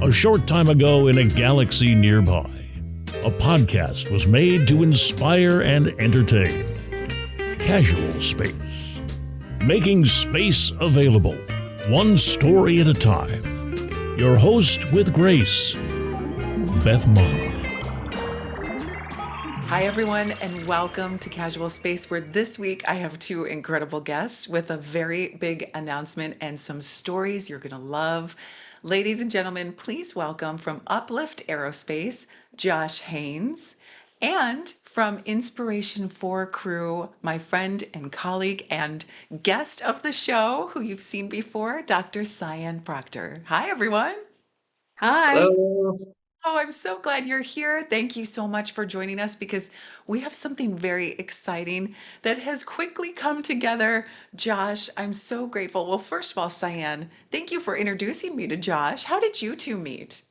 A short time ago in a galaxy nearby, a podcast was made to inspire and entertain. Casual Space. Making space available, one story at a time. Your host with grace, Beth Mund. Hi, everyone, and welcome to Casual Space, where this week I have two incredible guests with a very big announcement and some stories you're going to love. Ladies and gentlemen, please welcome from Uplift Aerospace, Josh Haynes, and from Inspiration 4 crew, my friend and colleague and guest of the show, who you've seen before, Dr. Sian Proctor. Hi, everyone. Hi. Hello. Oh, I'm so glad you're here. Thank you so much for joining us because we have something very exciting that has quickly come together. Josh, I'm so grateful. Well, first of all, Cyan, thank you for introducing me to Josh. How did you two meet?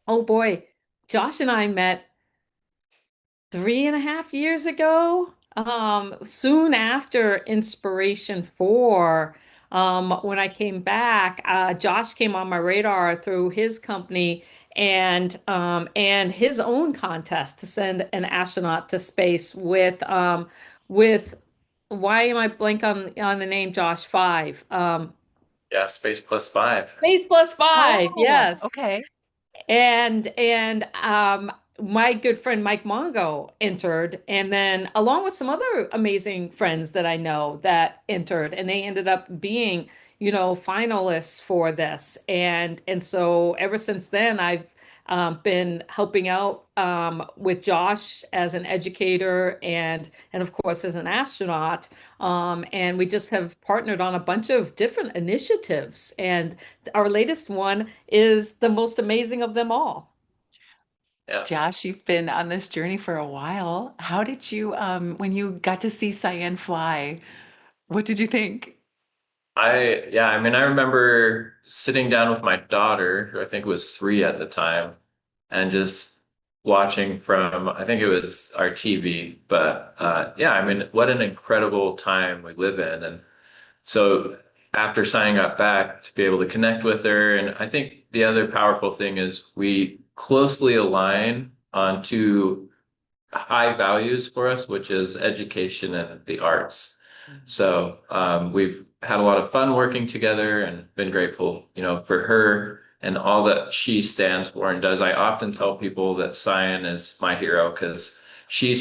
Oh boy, Josh and I met 3.5 years ago. Soon after Inspiration 4, when I came back, Josh came on my radar through his company and his own contest to send an astronaut to space with why am I blank on the name Josh? Five. Yeah, Space Plus Five. Space Plus Five, Oh, yes. okay. And my good friend Mike Mongo entered, and then along with some other amazing friends that I know that entered, and they ended up being, finalists for this. And so ever since then, I've been helping out with Josh as an educator and of course as an astronaut. And we just have partnered on a bunch of different initiatives. And our latest one is the most amazing of them all. Yeah. Josh, you've been on this journey for a while. How did you, when you got to see Cyan fly, what did you think? I remember sitting down with my daughter, who I think was 3 at the time, and just watching from, I think it was our TV. But what an incredible time we live in. And so after signing up back to be able to connect with her, and I think the other powerful thing is we closely align on two high values for us, which is education and the arts. So we've had a lot of fun working together and been grateful, for her and all that she stands for and does. I often tell people that Cyan is my hero because she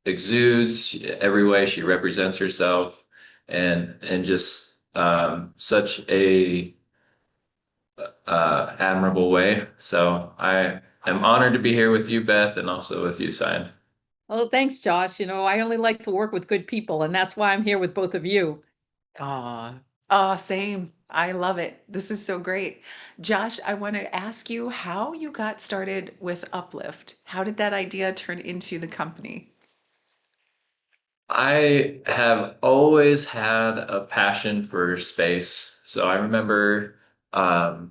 exudes every way she represents herself and just such a admirable way. So I am honored to be here with you, Beth, and also with you, Cyan. Oh, thanks, Josh. I only like to work with good people, and that's why I'm here with both of you. Aw, aw, same. I love it. This is so great. Josh, I want to ask you how you got started with Uplift. How did that idea turn into the company? I have always had a passion for space. So I remember um,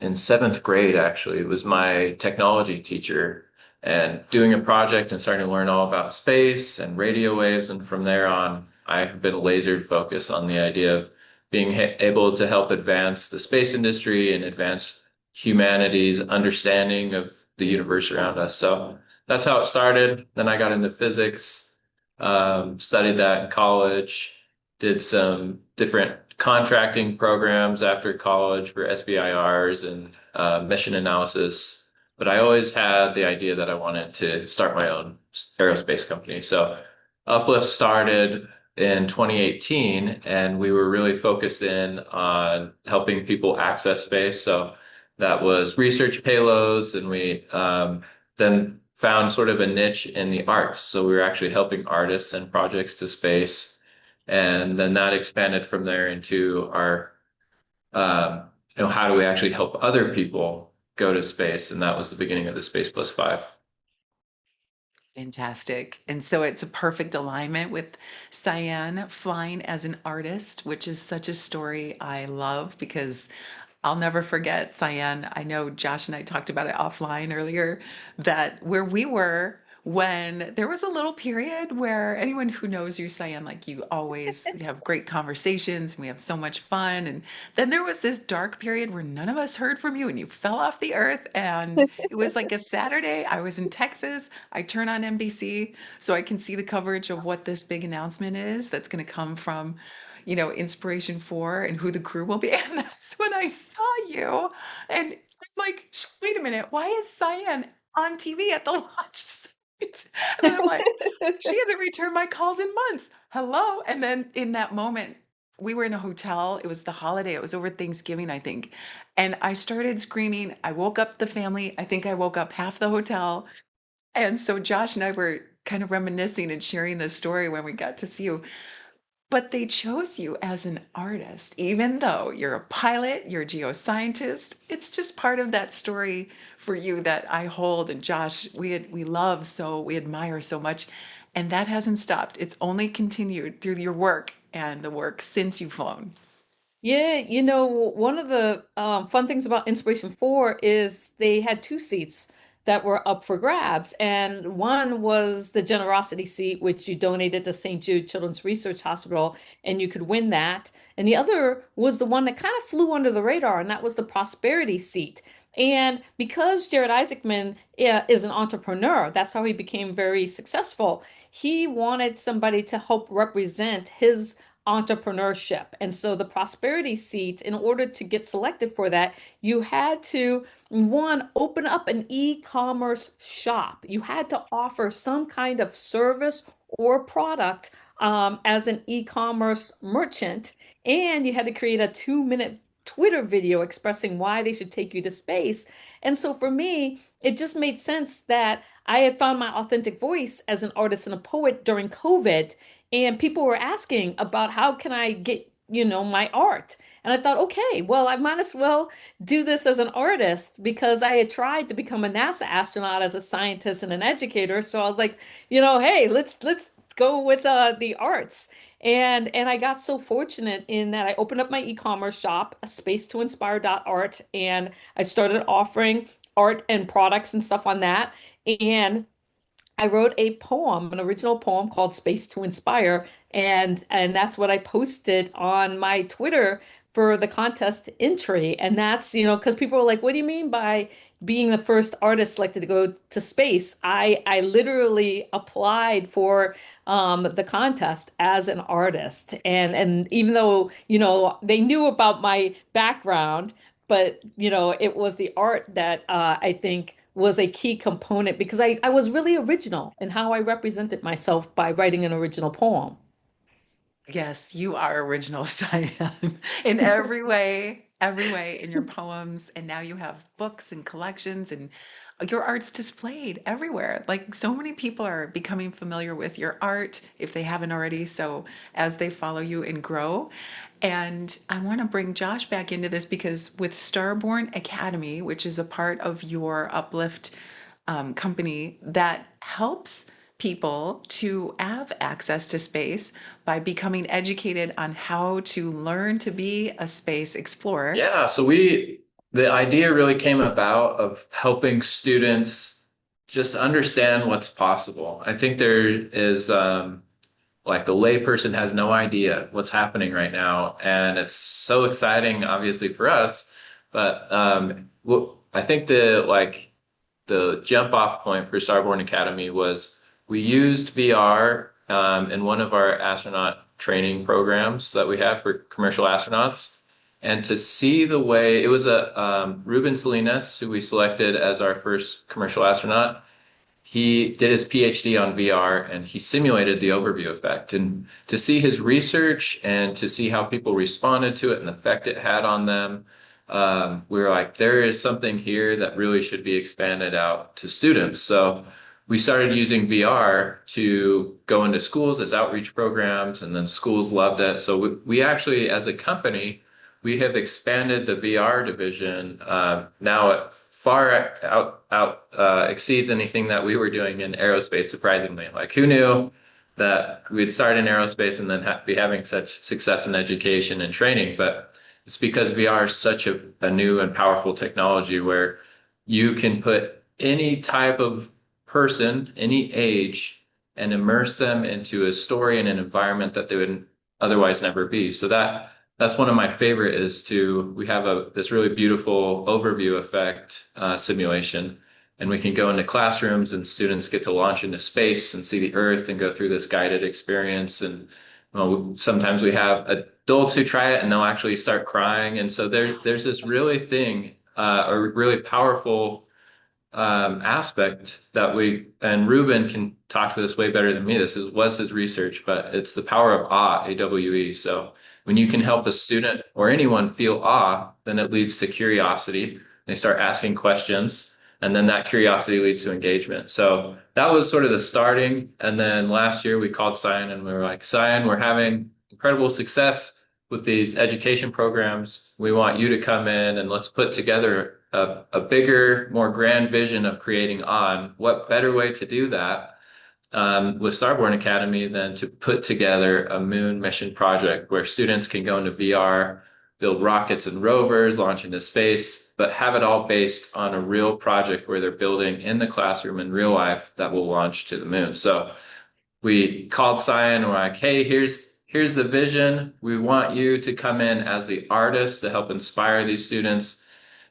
in seventh grade, actually, it was my technology teacher and doing a project and starting to learn all about space and radio waves. And from there on, I have been lasered focused on the idea of being able to help advance the space industry and advance humanity's understanding of the universe around us. So that's how it started. Then I got into physics, studied that in college, did some different contracting programs after college for SBIRs and mission analysis. But I always had the idea that I wanted to start my own aerospace company. So Uplift started in 2018, and we were really focused in on helping people access space. So that was research payloads, and we then found sort of a niche in the arts. So we were actually helping artists and projects to space. And then that expanded from there into our, how do we actually help other people go to space? And that was the beginning of the Space Plus Five. Fantastic. And so it's a perfect alignment with Cyan flying as an artist, which is such a story I love because I'll never forget Cyan. I know Josh and I talked about it offline earlier that where we were when there was a little period where anyone who knows you, Sian, like you always have great conversations and we have so much fun. And then there was this dark period where none of us heard from you and you fell off the earth. And it was like a Saturday. I was in Texas. I turn on NBC so I can see the coverage of what this big announcement is that's going to come from, Inspiration 4 and who the crew will be. And that's when I saw you. And I'm like, wait a minute, why is Cyan on TV at the launch? And then I'm like, she hasn't returned my calls in months. Hello. And then in that moment, we were in a hotel. It was the holiday. It was over Thanksgiving, I think. And I started screaming. I woke up the family. I think I woke up half the hotel. And so Josh and I were kind of reminiscing and sharing the story when we got to see you. But they chose you as an artist, even though you're a pilot, you're a geoscientist. It's just part of that story for you that I hold and Josh, we love so, we admire so much. And that hasn't stopped. It's only continued through your work and the work since you've flown. Yeah, one of the fun things about Inspiration 4 is they had two seats that were up for grabs. And one was the generosity seat, which you donated to St. Jude Children's Research Hospital, and you could win that. And the other was the one that kind of flew under the radar, and that was the prosperity seat. And because Jared Isaacman is an entrepreneur, that's how he became very successful. He wanted somebody to help represent his entrepreneurship. And so the prosperity seat, in order to get selected for that, you had to, one, open up an e-commerce shop. You had to offer some kind of service or product as an e-commerce merchant, and you had to create a 2-minute Twitter video expressing why they should take you to space. And so for me, it just made sense that I had found my authentic voice as an artist and a poet during COVID, and people were asking about how can I get, my art. And I thought, okay, well, I might as well do this as an artist because I had tried to become a NASA astronaut as a scientist and an educator. So I was like, hey, let's go with the arts. And I got so fortunate in that I opened up my e-commerce shop, space2inspire.art, and I started offering art and products and stuff on that. And I wrote a poem, an original poem called Space to Inspire, and that's what I posted on my Twitter for the contest entry. And that's, because people were like, what do you mean by being the first artist selected to go to space? I literally applied for the contest as an artist. And even though, they knew about my background, but it was the art that I think was a key component because I was really original in how I represented myself by writing an original poem. Yes, you are original, Siam, in every way in your poems. And now you have books and collections and your art's displayed everywhere. Like so many people are becoming familiar with your art if they haven't already. So as they follow you and grow. And I want to bring Josh back into this because with Starborn Academy, which is a part of your Uplift company that helps people to have access to space by becoming educated on how to learn to be a space explorer. Yeah, so the idea really came about of helping students just understand what's possible. I think there is like the layperson has no idea what's happening right now, and it's so exciting, obviously for us. But I think the jump off point for Starborn Academy was we used VR in one of our astronaut training programs that we have for commercial astronauts. And to see the way it was a Ruben Salinas, who we selected as our first commercial astronaut. He did his PhD on VR and he simulated the overview effect. And to see his research and to see how people responded to it and the effect it had on them, we were like, there is something here that really should be expanded out to students. So we started using VR to go into schools as outreach programs, and then schools loved it. So we actually, as a company, we have expanded the VR division. Now it far out exceeds anything that we were doing in aerospace, surprisingly. Like who knew that we'd start in aerospace and then be having such success in education and training? But it's because VR is such a new and powerful technology where you can put any type of person, any age, and immerse them into a story and an environment that they would otherwise never be. So that's one of my favorite is we have this really beautiful overview effect simulation, and we can go into classrooms and students get to launch into space and see the Earth and go through this guided experience. And sometimes we have adults who try it and they'll actually start crying. And so there's this a really powerful aspect that and Ruben can talk to this way better than me. Was his research, but it's the power of awe, AWE. So when you can help a student or anyone feel awe, then it leads to curiosity. They start asking questions, and then that curiosity leads to engagement. So that was sort of the starting. And then last year we called Sian and we were like, Sian, we're having incredible success with these education programs. We want you to come in and let's put together a bigger, more grand vision of creating on. What better way to do that with Starborn Academy than to put together a moon mission project where students can go into VR, build rockets and rovers, launch into space, but have it all based on a real project where they're building in the classroom in real life that will launch to the moon. So we called Sian and we're like, hey, here's the vision. We want you to come in as the artist to help inspire these students,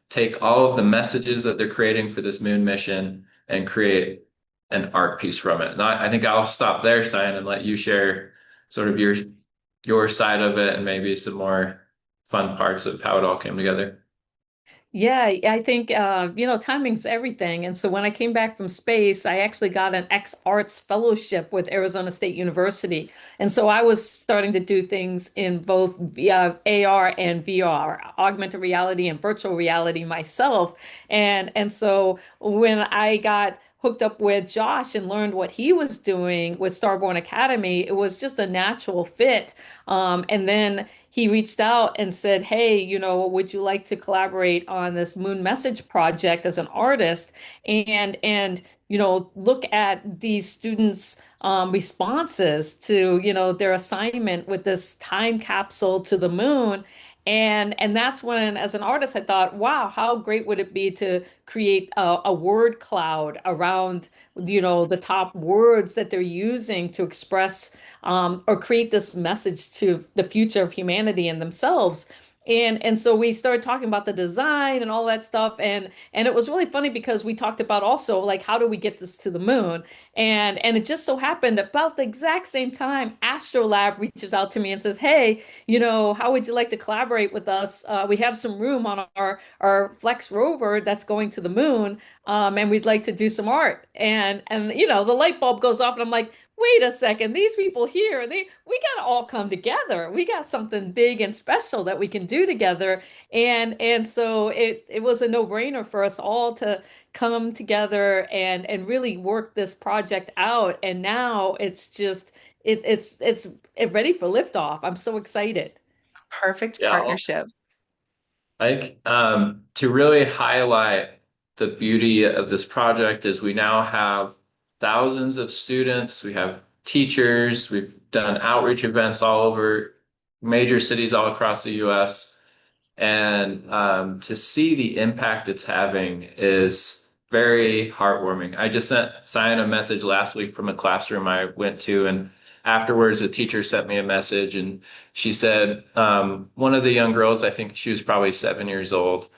take all of the messages that they're creating for this moon mission and create an art piece from it. And I think I'll stop there, Sian, and let you share sort of your side of it and maybe some more fun parts of how it all came together. Yeah, I think timing's everything. And so when I came back from space, I actually got an X Arts fellowship with Arizona State University. And so I was starting to do things in both AR and VR, augmented reality and virtual reality myself. And so when I got hooked up with Josh and learned what he was doing with Starborn Academy, it was just a natural fit. And then he reached out and said, hey, would you like to collaborate on this moon message project as an artist and look at these students' responses to, their assignment with this time capsule to the moon. And that's when, as an artist, I thought, wow, how great would it be to create a word cloud around, the top words that they're using to express or create this message to the future of humanity and themselves. And so we started talking about the design and all that stuff. And it was really funny because we talked about also like how do we get this to the moon? And it just so happened about the exact same time, Astrolab reaches out to me and says, hey, how would you like to collaborate with us? We have some room on our Flex rover that's going to the moon. And we'd like to do some art. And the light bulb goes off and I'm like, wait a second, these people here, we gotta all come together. We got something big and special that we can do together. And so it was a no-brainer for us all to come together and really work this project out. And now it's just it's ready for liftoff. I'm so excited. Perfect Yeah, partnership. to really highlight the beauty of this project is we now have thousands of students, we have teachers, we've done outreach events all over major cities all across the US. And to see the impact it's having is very heartwarming. I just sent Sian a message last week from a classroom I went to, and afterwards a teacher sent me a message and she said one of the young girls, I think she was probably 7 years old,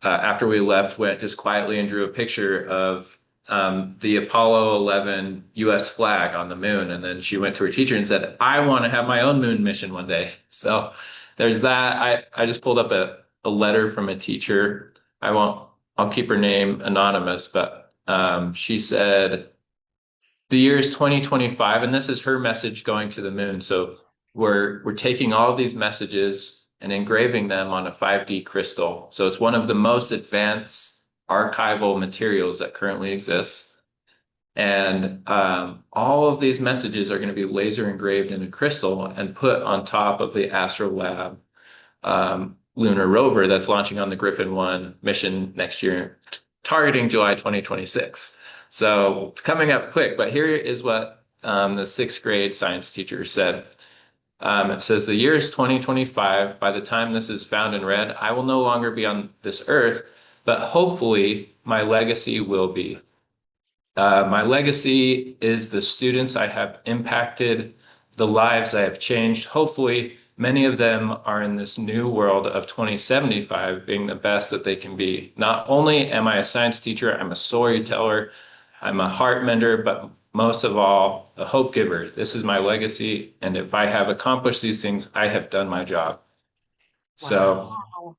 after we left, went just quietly and drew a picture of the Apollo 11 US flag on the moon. And then she went to her teacher and said, I want to have my own moon mission one day. So there's that. I just pulled up a letter from a teacher. I'll keep her name anonymous, but she said, the year is 2025, and this is her message going to the moon. So we're taking all of these messages and engraving them on a 5D crystal. So it's one of the most advanced archival materials that currently exists. And all of these messages are going to be laser engraved in a crystal and put on top of the Astrolab lunar rover that's launching on the Griffin 1 mission next year, targeting July 2026. So it's coming up quick, but here is what the sixth grade science teacher said. It says, the year is 2025. By the time this is found and read, I will no longer be on this earth, but hopefully my legacy will be. My legacy is the students I have impacted, the lives I have changed. Hopefully, many of them are in this new world of 2075 being the best that they can be. Not only am I a science teacher, I'm a storyteller, I'm a heart mender, but most of all, a hope giver. This is my legacy. And if I have accomplished these things, I have done my job. So Wow. Wow.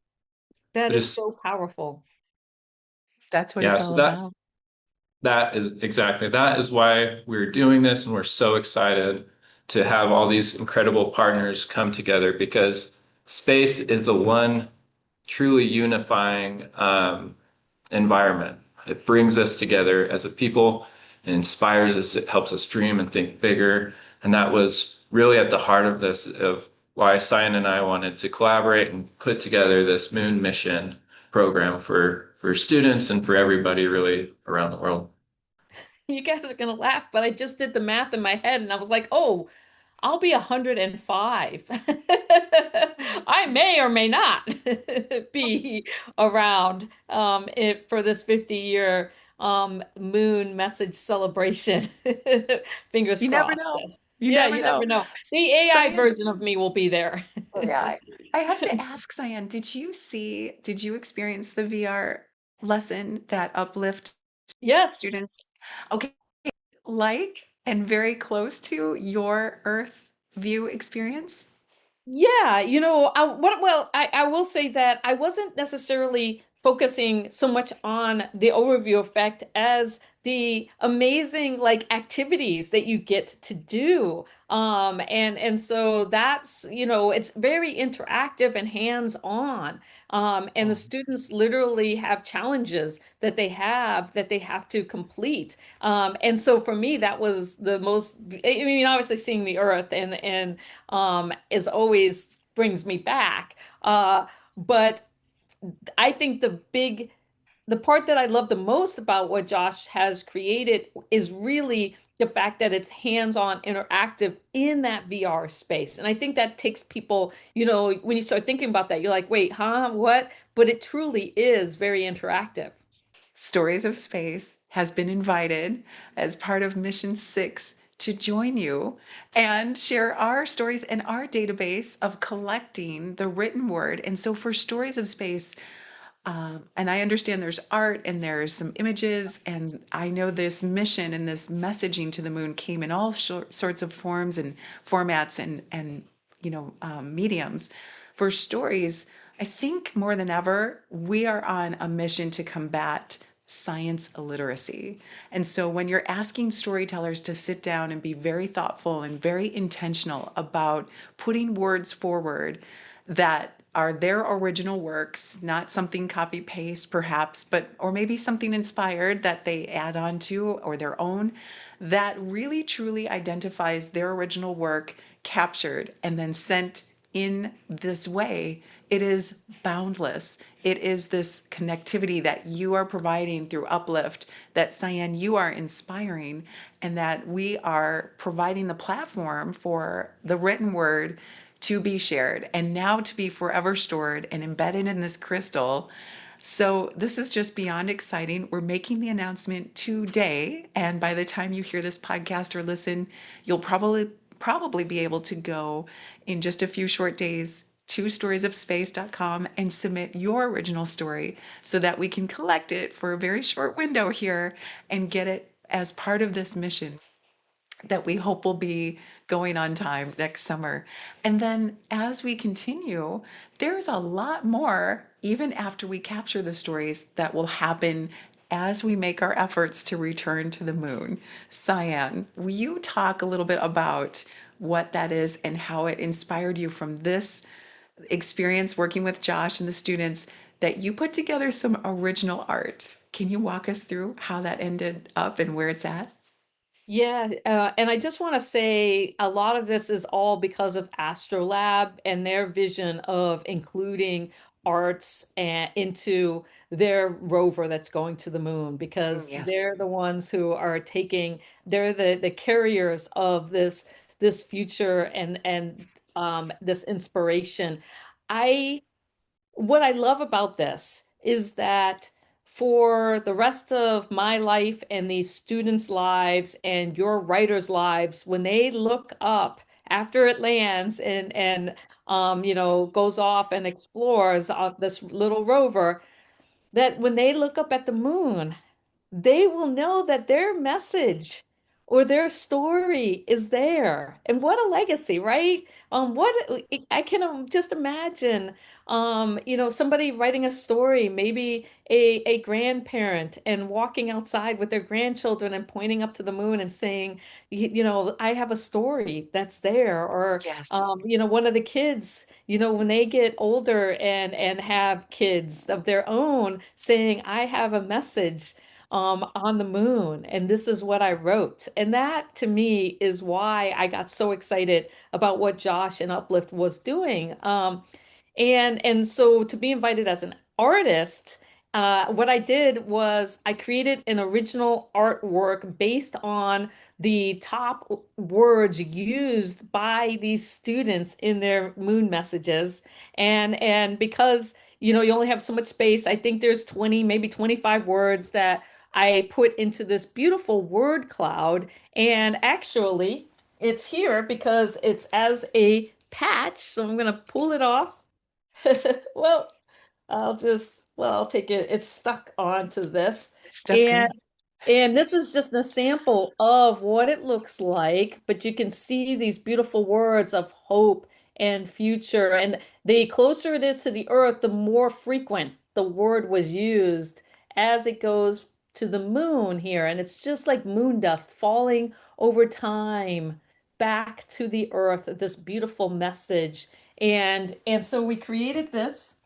That is just, so powerful. That's what yeah, it's so all that's about. that is exactly that is why we're doing this, and we're so excited to have all these incredible partners come together because space is the one truly unifying environment. It brings us together as a people, it inspires us, it helps us dream and think bigger. And that was really at the heart of this, of why Sian and I wanted to collaborate and put together this moon mission program for students and for everybody really around the world. You guys are gonna laugh, but I just did the math in my head and I was like, oh, I'll be 105. I may or may not be around for this 50-year moon message celebration. Fingers You never crossed. know. You Yeah, never you know. never know. The AI Cyan, version of me will be there. oh yeah, I have to ask Cyan, did you experience the VR lesson that Uplift Yes. students? Okay, like and very close to your Earth view experience? Yeah, I will say that I wasn't necessarily focusing so much on the overview effect as the amazing like activities that you get to do. And so that's, it's very interactive and hands-on. And the students literally have challenges that they have to complete. And so for me, that was the most, I mean, obviously seeing the Earth and is always brings me back. But I think the part that I love the most about what Josh has created is really the fact that it's hands-on interactive in that VR space. And I think that takes people, when you start thinking about that, you're like, wait, huh, what? But it truly is very interactive. Stories of Space has been invited as part of Mission 6 to join you and share our stories and our database of collecting the written word. And so for Stories of Space, and I understand there's art and there's some images, and I know this mission and this messaging to the moon came in all sorts of forms and formats and mediums. For stories, I think more than ever, we are on a mission to combat science illiteracy. And so when you're asking storytellers to sit down and be very thoughtful and very intentional about putting words forward that are their original works, not something copy paste perhaps, but or maybe something inspired that they add on to or their own, that really truly identifies their original work captured and then sent in this way, it is boundless. It is this connectivity that you are providing through Uplift, that Cyan, you are inspiring, and that we are providing the platform for the written word to be shared and now to be forever stored and embedded in this crystal. So this is just beyond exciting. We're making the announcement today, and by the time you hear this podcast or listen, you'll probably be able to go in just a few short days to storiesofspace.com and submit your original story so that we can collect it for a very short window here and get it as part of this mission that we hope will be going on time next summer. And then as we continue, there's a lot more, even after we capture the stories, that will happen as we make our efforts to return to the moon. Cyan, will you talk a little bit about what that is and how it inspired you from this experience working with Josh and the students that you put together some original art? Can you walk us through how that ended up and where it's at? Yeah, and I just want to say a lot of this is all because of Astrolab and their vision of including arts and into their rover that's going to the moon because Yes. they're the ones who are they're the carriers of this future and this inspiration. I What I love about this is that for the rest of my life and these students' lives and your writers' lives, when they look up after it lands and goes off and explores this little rover, that when they look up at the moon, they will know that their message or their story is there. And what a legacy, right? What I can just imagine, somebody writing a story, maybe a grandparent and walking outside with their grandchildren and pointing up to the moon and saying, I have a story that's there. Or, Yes. one of the kids, when they get older and have kids of their own saying, I have a message on the moon, and this is what I wrote. And that to me is why I got so excited about what Josh and Uplift was doing. And so to be invited as an artist, what I did was I created an original artwork based on the top words used by these students in their moon messages. And because you only have so much space, I think there's 20, maybe 25 words that I put into this beautiful word cloud. And actually, it's here because it's as a patch. So I'm going to pull it off. Well, I'll take it. It's stuck onto this. It's stuck And good. and this is just a sample of what it looks like, but you can see these beautiful words of hope and future. And the closer it is to the earth, the more frequent the word was used as it goes to the moon here. And it's just like moon dust falling over time back to the earth, this beautiful message. And so we created this,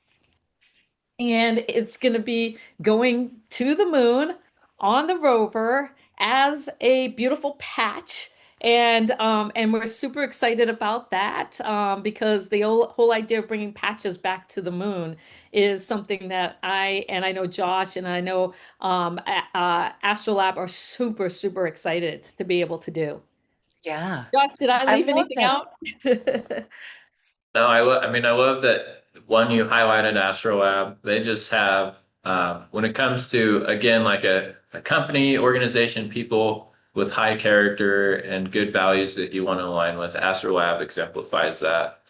and it's going to be going to the moon on the rover as a beautiful patch. And we're super excited about that, because the whole idea of bringing patches back to the moon is something that I know Josh and I know Astrolab are super, super excited to be able to do. Yeah. Josh, did I I leave love anything that. out? No, I mean, I love that one you highlighted Astrolab. They just have, when it comes to, again, like a company, organization, people with high character and good values that you want to align with, Astrolab exemplifies that.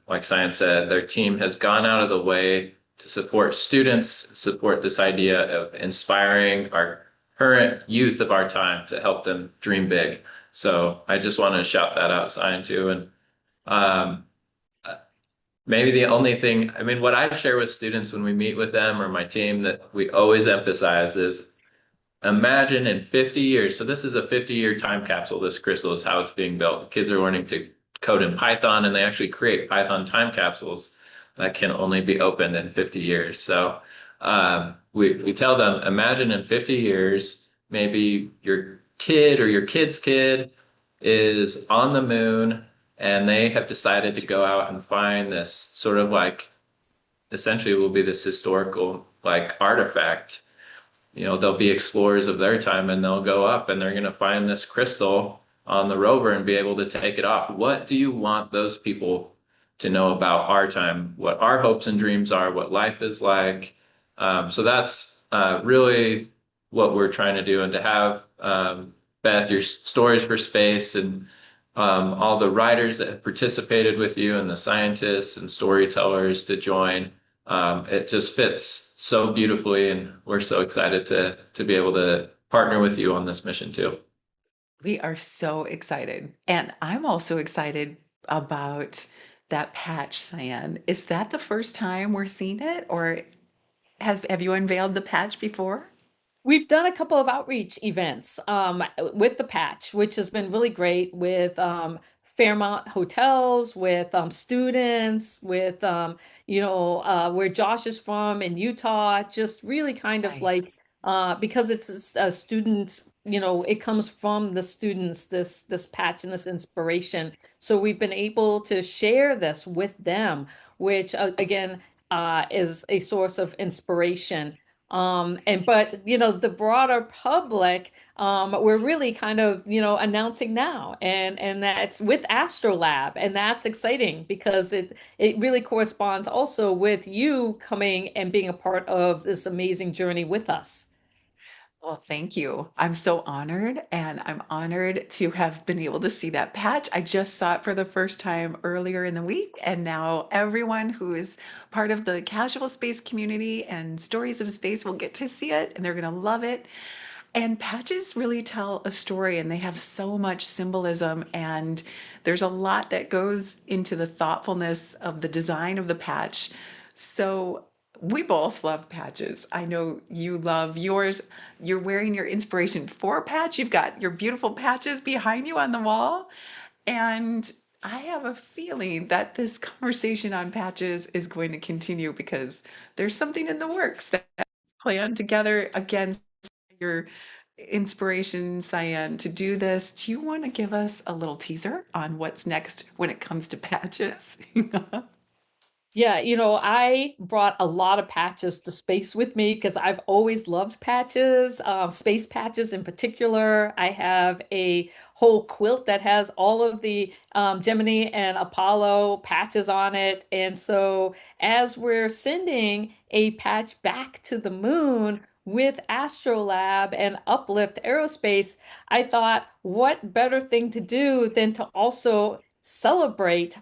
Like Science said, their team has gone out of the way to support students, support this idea of inspiring our current youth of our time to help them dream big. So I just want to shout that out, Science, too. And um, maybe the only thing, I mean, what I share with students when we meet with them or my team that we always emphasize is imagine in 50 years. So this is a 50-year time capsule. This crystal is how it's being built. Kids are learning to code in Python, and they actually create Python time capsules that can only be opened in 50 years. So we tell them, imagine in 50 years, maybe your kid or your kid's kid is on the moon, and they have decided to go out and find this sort of like essentially will be this historical like artifact. They'll be explorers of their time, and they'll go up and they're going to find this crystal on the rover and be able to take it off. What do you want those people to know about our time, what our hopes and dreams are, what life is like? So that's really what we're trying to do. And to have Beth, your stories for space, and all the writers that have participated with you and the scientists and storytellers to join. It just fits so beautifully, and we're so excited to be able to partner with you on this mission too. We are so excited. And I'm also excited about that patch, Cyan. Is that the first time we're seeing it, or have you unveiled the patch before? We've done a couple of outreach events with the patch, which has been really great with Fairmont hotels, with students, with where Josh is from in Utah. Just really kind of like Nice. because it's a students, it comes from the students, this patch and this inspiration. So we've been able to share this with them, which again is a source of inspiration. And but the broader public, we're really kind of announcing now, and that's with Astrolab, and that's exciting because it really corresponds also with you coming and being a part of this amazing journey with us. Well, thank you. I'm so honored, and I'm honored to have been able to see that patch. I just saw it for the first time earlier in the week, and now everyone who is part of the casual space community and stories of space will get to see it, and they're going to love it. And patches really tell a story, and they have so much symbolism, and there's a lot that goes into the thoughtfulness of the design of the patch. So we both love patches. I know you love yours. You're wearing your inspiration for a patch. You've got your beautiful patches behind you on the wall. And I have a feeling that this conversation on patches is going to continue because there's something in the works that plan together against your inspiration, Cyan, to do this. Do you want to give us a little teaser on what's next when it comes to patches? Yeah, I brought a lot of patches to space with me because I've always loved patches, space patches in particular. I have a whole quilt that has all of the Gemini and Apollo patches on it. And so, as we're sending a patch back to the moon with Astrolab and Uplift Aerospace, I thought, what better thing to do than to also celebrate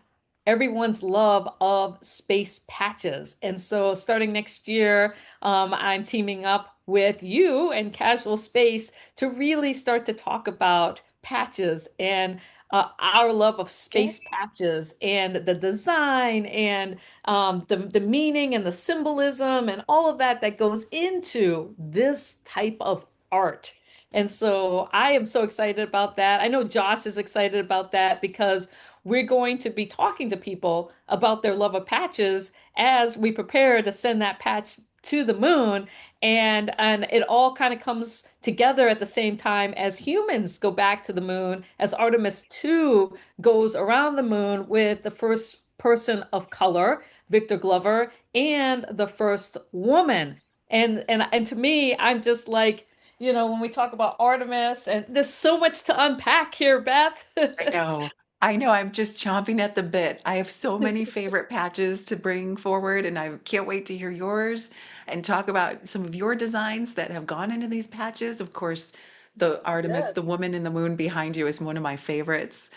everyone's love of space patches. And so starting next year, I'm teaming up with you and Casual Space to really start to talk about patches and our love of Okay. space patches and the design and the meaning and the symbolism and all of that that goes into this type of art. And so I am so excited about that. I know Josh is excited about that because we're going to be talking to people about their love of patches as we prepare to send that patch to the moon, and it all kind of comes together at the same time as humans go back to the moon, as Artemis 2 goes around the moon with the first person of color, Victor Glover, and the first woman. And to me, I'm just like, when we talk about Artemis, and there's so much to unpack here, Beth. I know. I know. I'm just chomping at the bit. I have so many favorite patches to bring forward, and I can't wait to hear yours and talk about some of your designs that have gone into these patches. Of course, the Artemis, Yes. the woman in the moon behind you, is one of my favorites.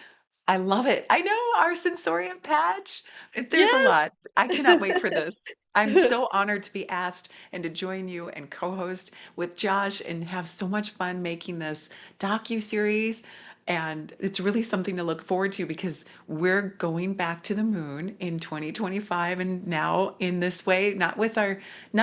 I love it. I know our sensorium patch. There's a Yes. lot. I cannot wait for this. I'm so honored to be asked and to join you and co-host with Josh and have so much fun making this docu-series. And it's really something to look forward to because we're going back to the moon in 2025 and now in this way, not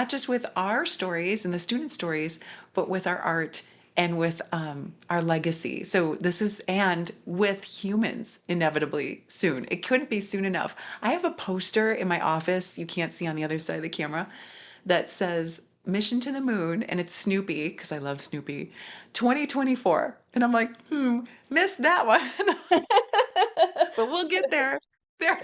just with our stories and the student stories, but with our art and with our legacy. So this is, and with humans inevitably soon. It couldn't be soon enough. I have a poster in my office, you can't see on the other side of the camera, that says Mission to the Moon, and it's Snoopy, because I love Snoopy, 2024. And I'm like, missed that one. But we'll get there. There,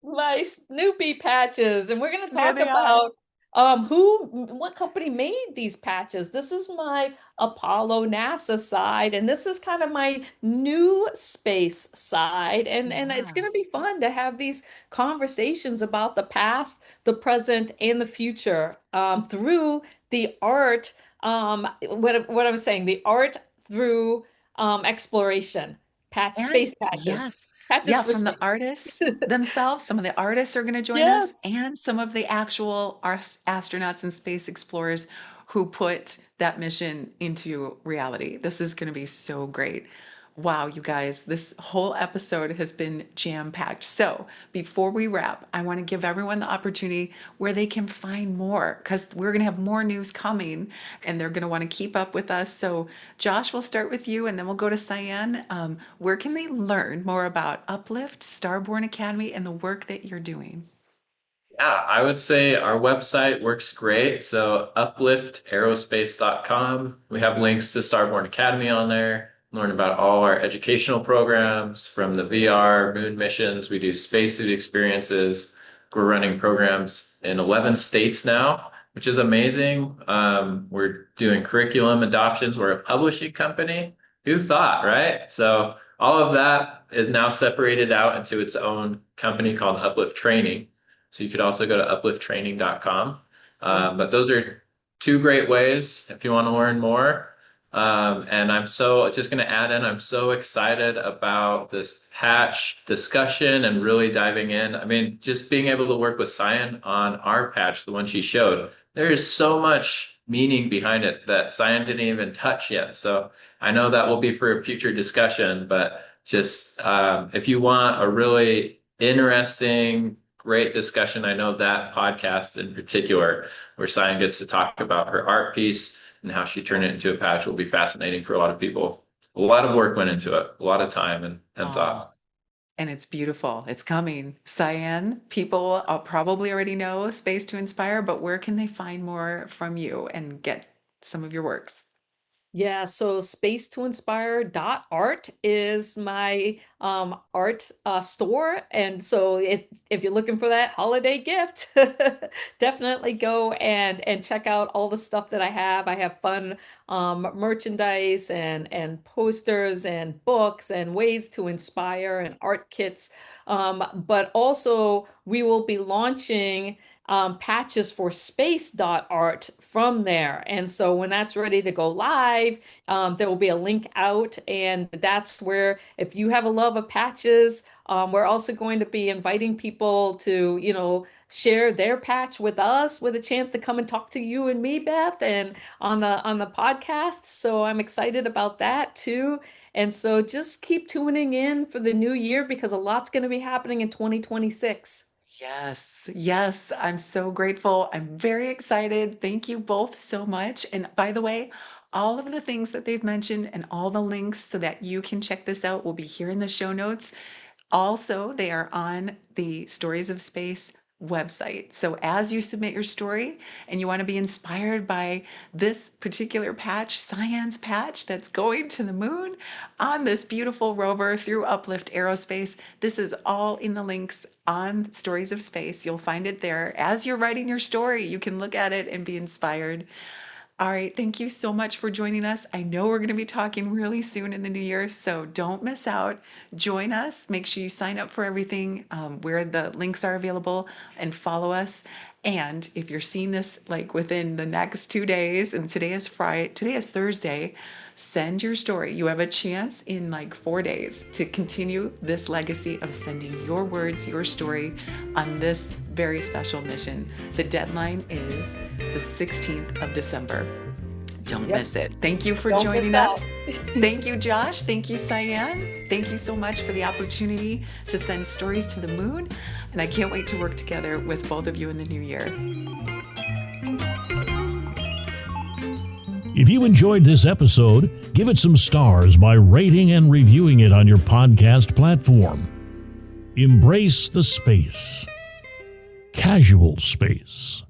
My Snoopy patches, and we're going to there talk they are. about what company made these patches. This is my Apollo NASA side, and this is kind of my new space side, and it's Yeah. going to be fun to have these conversations about the past, the present, and the future through the art. What I was saying, the art through exploration, And space patches, yes, patches yeah, for from the space. artists themselves, some of the artists are going to join us, Yes. and some of the actual astronauts and space explorers who put that mission into reality. This is going to be so great. Wow, you guys, this whole episode has been jam-packed. So, before we wrap, I want to give everyone the opportunity where they can find more because we're going to have more news coming and they're going to want to keep up with us. So, Josh, we'll start with you and then we'll go to Cyan. Where can they learn more about Uplift, Starborn Academy, and the work that you're doing? Yeah, I would say our website works great. So upliftaerospace.com. We have links to Starborn Academy on there. Learn about all our educational programs from the VR, moon missions. We do spacesuit experiences. We're running programs in 11 states now. which is amazing. We're doing curriculum adoptions. We're a publishing company. Who thought, right? So all of that is now separated out into its own company called Uplift Training. So you could also go to uplifttraining.com. But those are two great ways if you want to learn more. And I'm just going to add in, I'm so excited about this patch discussion and really diving in. I mean, just being able to work with Sian on our patch, the one she showed, there is so much meaning behind it that Sian didn't even touch yet. So I know that will be for a future discussion, but just if you want a really interesting, great discussion, I know that podcast in particular, where Sian gets to talk about her art piece and how she turned it into a patch, will be fascinating for a lot of people. A lot of work went into it, a lot of time and thought. And it's beautiful. It's coming. Sian, people probably already know Space to Inspire, but where can they find more from you and get some of your works? Yeah, so spacetoinspire.art is my art store. And so if you're looking for that holiday gift, definitely go and check out all the stuff that I have. I have fun merchandise and posters and books and ways to inspire and art kits. But also we will be launching patches for space.art from there. And so when that's ready to go live, there will be a link out. And that's where, if you have a love of patches, we're also going to be inviting people to, share their patch with us, with a chance to come and talk to you and me, Beth, and on the podcast. So I'm excited about that too. And so just keep tuning in for the new year, because a lot's going to be happening in 2026. Yes, yes. I'm so grateful. I'm very excited. Thank you both so much. And by the way, all of the things that they've mentioned and all the links so that you can check this out will be here in the show notes. Also, they are on the Stories of Space website. So as you submit your story and you want to be inspired by this particular patch, Sian's patch that's going to the moon on this beautiful rover through Uplift Aerospace, this is all in the links on Stories of Space. You'll find it there. As you're writing your story, you can look at it and be inspired. All right, thank you so much for joining us. I know we're going to be talking really soon in the new year, so don't miss out. Join us. Make sure you sign up for everything where the links are available and follow us. And if you're seeing this like within the next 2 days, and today is Thursday, send your story. You have a chance in like 4 days to continue this legacy of sending your words, your story on this very special mission. The deadline is the 16th of December. Don't miss it. Thank you for joining us. Thank you, Josh. Thank you, Sian. Thank you so much for the opportunity to send stories to the moon. And I can't wait to work together with both of you in the new year. If you enjoyed this episode, give it some stars by rating and reviewing it on your podcast platform. Embrace the space. Casual space.